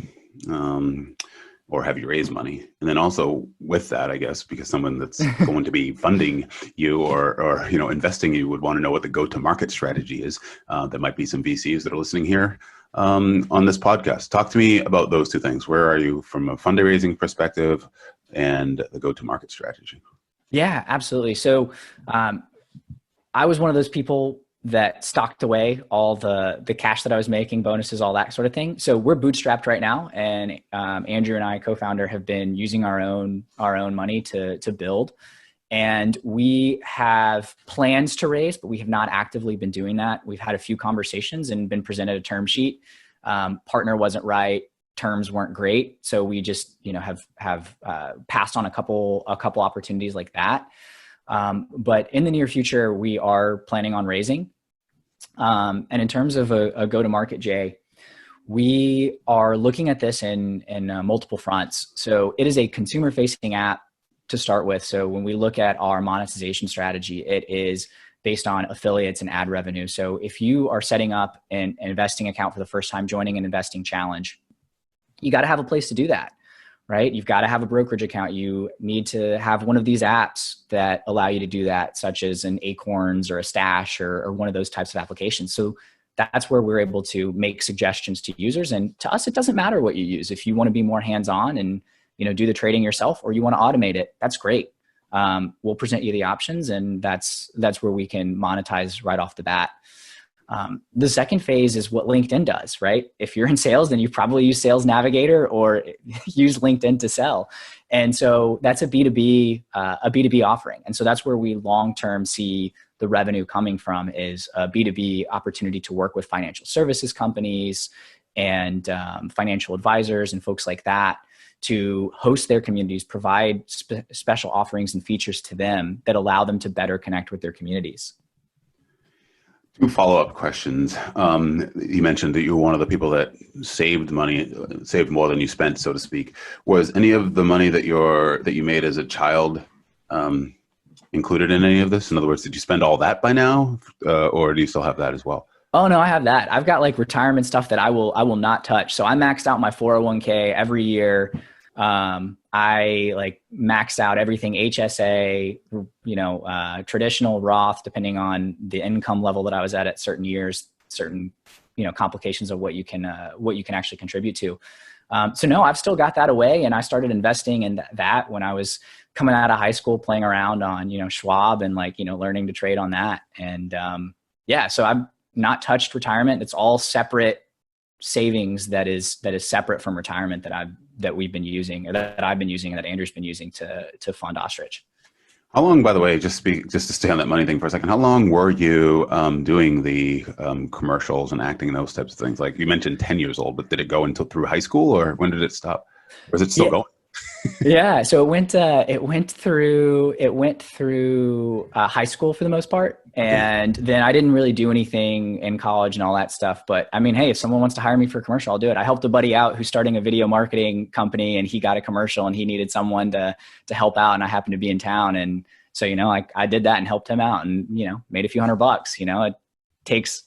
Or have you raised money? And then also with that, I guess, because someone that's going to be funding you or investing you would want to know what the go-to-market strategy is. There might be some VCs that are listening here on this podcast. Talk to me about those two things. Where are you from a fundraising perspective and the go-to-market strategy? Yeah, absolutely. So I was one of those people that stocked away all the cash that I was making, bonuses, all that sort of thing. So we're bootstrapped right now. And Andrew and I, co-founder, have been using our own money to build. And we have plans to raise, but we have not actively been doing that. We've had a few conversations and been presented a term sheet. Partner wasn't right. Terms weren't great. So we just, have passed on a couple opportunities like that. But in the near future, we are planning on raising. And in terms of a go-to-market, Jay, we are looking at this in multiple fronts. So it is a consumer-facing app to start with. So when we look at our monetization strategy, it is based on affiliates and ad revenue. So if you are setting up an investing account for the first time, joining an investing challenge, you got to have a place to do that. Right? You've got to have a brokerage account. You need to have one of these apps that allow you to do that, such as an Acorns or a Stash or one of those types of applications. So that's where we're able to make suggestions to users. And to us, it doesn't matter what you use. If you want to be more hands-on and do the trading yourself, or you want to automate it, that's great. We'll present you the options, and that's where we can monetize right off the bat. The second phase is what LinkedIn does, right? If you're in sales, then you probably use Sales Navigator or use LinkedIn to sell. And so that's a B2B offering. And so that's where we long-term see the revenue coming from, is a B2B opportunity to work with financial services companies and financial advisors and folks like that to host their communities, provide special offerings and features to them that allow them to better connect with their communities. Two follow-up questions. You mentioned that you were one of the people that saved more than you spent, so to speak. Was any of the money that you made as a child included in any of this? In other words, did you spend all that by now, or do you still have that as well? Oh no, I have that. I've got like retirement stuff that I will not touch. So I maxed out my 401k every year. I like maxed out everything HSA, traditional Roth, depending on the income level that I was at certain years, certain, complications of what you can actually contribute to. So no, I've still got that away, and I started investing in that when I was coming out of high school, playing around on, Schwab and learning to trade on that. And, so I've not touched retirement. It's all separate savings that is separate from retirement that we've been using, or that I've been using, and that Andrew's been using to fund Ostrich. How long, by the way, just to stay on that money thing for a second, how long were you doing the commercials and acting and those types of things? Like you mentioned 10 years old, but did it go until through high school, or when did it stop? Or is it still going? Yeah, so it went through high school for the most part, and then I didn't really do anything in college and all that stuff. But I mean, hey, if someone wants to hire me for a commercial, I'll do it. I helped a buddy out who's starting a video marketing company, and he got a commercial, and he needed someone to help out, and I happened to be in town, and so I did that and helped him out, and made a few $100. It takes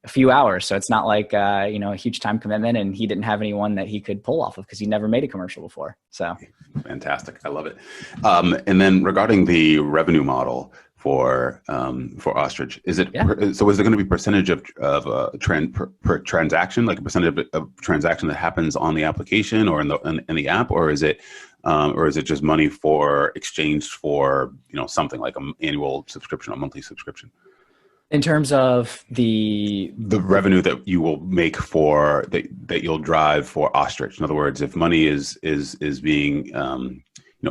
a few hours. So it's not like, a huge time commitment, and he didn't have anyone that he could pull off of because he never made a commercial before. So fantastic. I love it. And then regarding the revenue model for Ostrich, is it, so is it going to be percentage of per transaction, like a percentage of transaction that happens on the application or in the app, or is it just money for exchange for, something like an annual subscription or monthly subscription? In terms of the revenue that you will make that you'll drive for Ostrich. In other words, if money is being,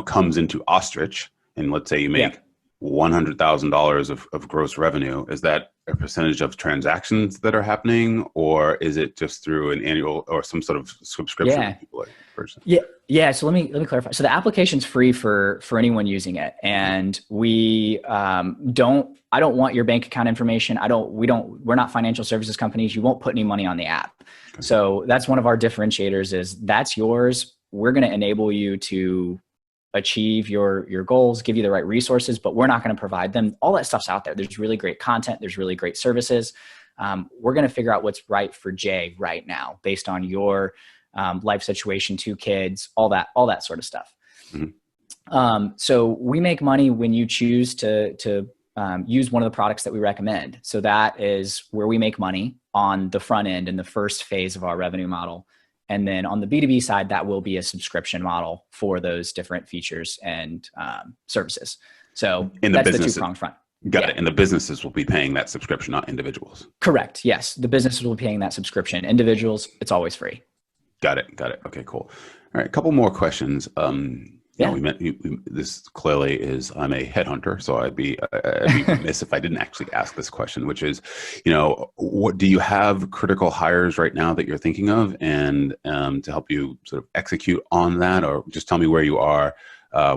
comes into Ostrich, and let's say you make $100,000 of gross revenue, is that a percentage of transactions that are happening, or is it just through an annual or some sort of subscription? Yeah. So let me clarify. So the application's free for anyone using it, and I don't want your bank account information. We're not financial services companies. You won't put any money on the app. Okay. So that's one of our differentiators is that's yours. We're going to enable you to achieve your goals, give you the right resources, but we're not going to provide them. All that stuff's out there. There's really great content. There's really great services. We're going to figure out what's right for Jay right now based on your life situation, 2 kids, all that sort of stuff. Mm-hmm. So we make money when you choose to use one of the products that we recommend. So that is where we make money on the front end in the first phase of our revenue model. And then on the B2B side, that will be a subscription model for those different features and services. So that's the 2-pronged front. Got it. And the businesses will be paying that subscription, not individuals. Correct. Yes. The businesses will be paying that subscription. Individuals, it's always free. Got it. Okay, cool. All right. A couple more questions. This clearly is, I'm a headhunter, so I'd be remiss if I didn't actually ask this question, which is, what do you have critical hires right now that you're thinking of, and to help you sort of execute on that, or just tell me where you are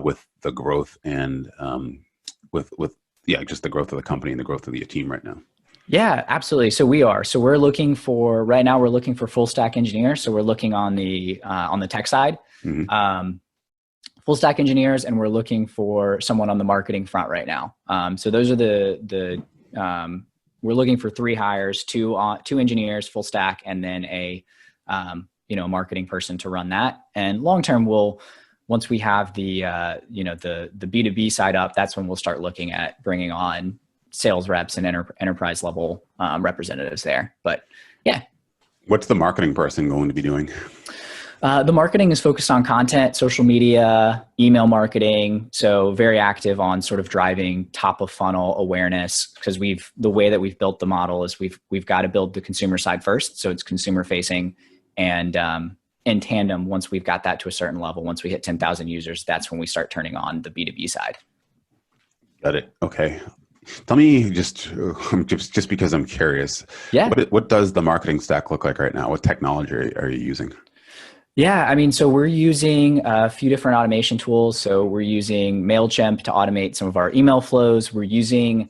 with the growth and just the growth of the company and the growth of your team right now. Yeah, absolutely. So we're looking for full stack engineers. So we're looking on the tech side. Mm-hmm. Full stack engineers, and we're looking for someone on the marketing front right now. So those are we're looking for 3 hires, 2 engineers, full stack, and then a marketing person to run that. And long term, once we have the B2B side up, that's when we'll start looking at bringing on sales reps and enterprise level representatives there. But yeah. What's the marketing person going to be doing? The marketing is focused on content, social media, email marketing. So very active on sort of driving top of funnel awareness, because the way that we've built the model is we've got to build the consumer side first. So it's consumer facing, and in tandem, once we've got that to a certain level, once we hit 10,000 users, that's when we start turning on the B2B side. Got it. Okay. Tell me just because I'm curious. Yeah. What does the marketing stack look like right now? What technology are you using? Yeah, I mean, so we're using a few different automation tools. So we're using MailChimp to automate some of our email flows. We're using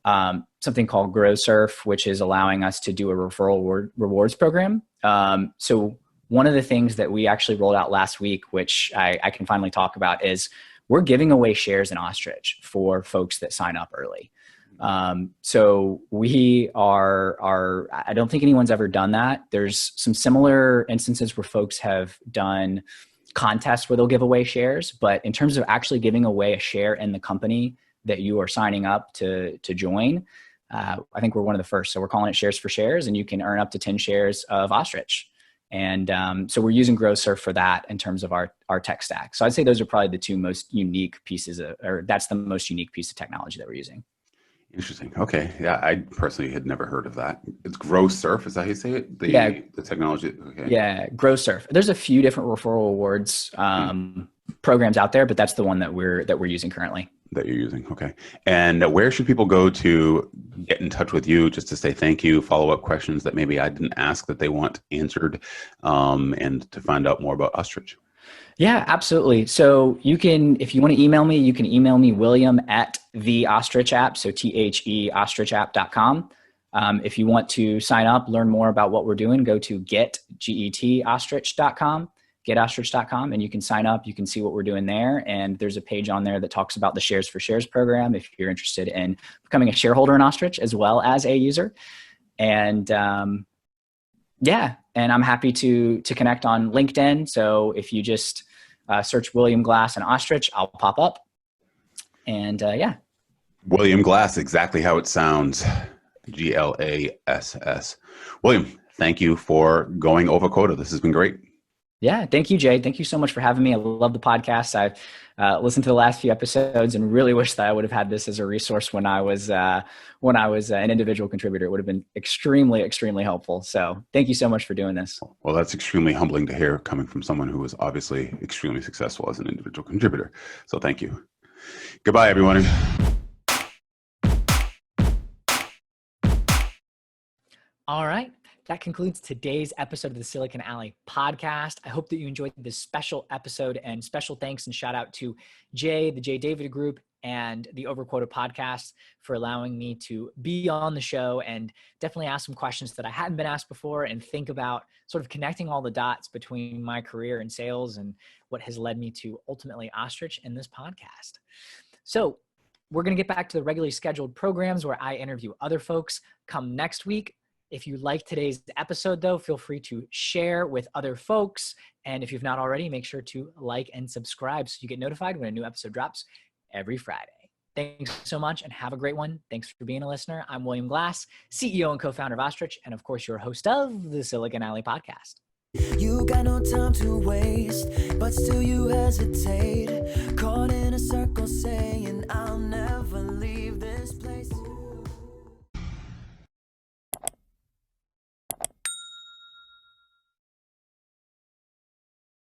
something called GrowSurf, which is allowing us to do a referral rewards program. So one of the things that we actually rolled out last week, which I can finally talk about, is we're giving away shares in Ostrich for folks that sign up early. So we I don't think anyone's ever done that. There's some similar instances where folks have done contests where they'll give away shares, but in terms of actually giving away a share in the company that you are signing up to join, I think we're one of the first. So we're calling it Shares for Shares, and you can earn up to 10 shares of Ostrich. And so we're using GrowSurf for that in terms of our tech stack. So I'd say those are probably the 2 most unique pieces that's the most unique piece of technology that we're using. Interesting. Okay. Yeah, I personally had never heard of that. It's GrowSurf. Is that how you say it? The technology. Okay. Yeah, GrowSurf. There's a few different referral awards programs out there, but that's the one that we're using currently. That you're using. Okay. And where should people go to get in touch with you, just to say thank you, follow up questions that maybe I didn't ask that they want answered, and to find out more about Ostrich? Yeah, absolutely. So you can, if you want to email me, you can email me, William at the Ostrich app. So THE ostrichapp.com. If you want to sign up, learn more about what we're doing, go to GetOstrich.com, getostrich.com, and you can sign up. You can see what we're doing there. And there's a page on there that talks about the Shares for Shares program if you're interested in becoming a shareholder in Ostrich as well as a user. And yeah, and I'm happy to connect on LinkedIn. So if you just search William Glass and Ostrich, I'll pop up. And yeah. William Glass, exactly how it sounds. Glass. William, thank you for going over quota. This has been great. Yeah, thank you, Jay. Thank you so much for having me. I love the podcast. I've listened to the last few episodes and really wish that I would have had this as a resource when I was an individual contributor. It would have been extremely, extremely helpful. So thank you so much for doing this. Well, that's extremely humbling to hear coming from someone who was obviously extremely successful as an individual contributor. So thank you. Goodbye, everyone. All right. That concludes today's episode of the Silicon Alley podcast. I hope that you enjoyed this special episode, and special thanks and shout out to Jay, the Jay David Group, and the Over Quota podcast for allowing me to be on the show and definitely ask some questions that I hadn't been asked before and think about sort of connecting all the dots between my career in sales and what has led me to ultimately Ostrich in this podcast. So we're going to get back to the regularly scheduled programs where I interview other folks come next week. If you like today's episode, though, feel free to share with other folks. And if you've not already, make sure to like and subscribe so you get notified when a new episode drops every Friday. Thanks so much and have a great one. Thanks for being a listener. I'm William Glass, CEO and co-founder of Ostrich, and of course, your host of the Silicon Alley podcast. You got no time to waste, but still you hesitate. Caught in a circle saying I'll never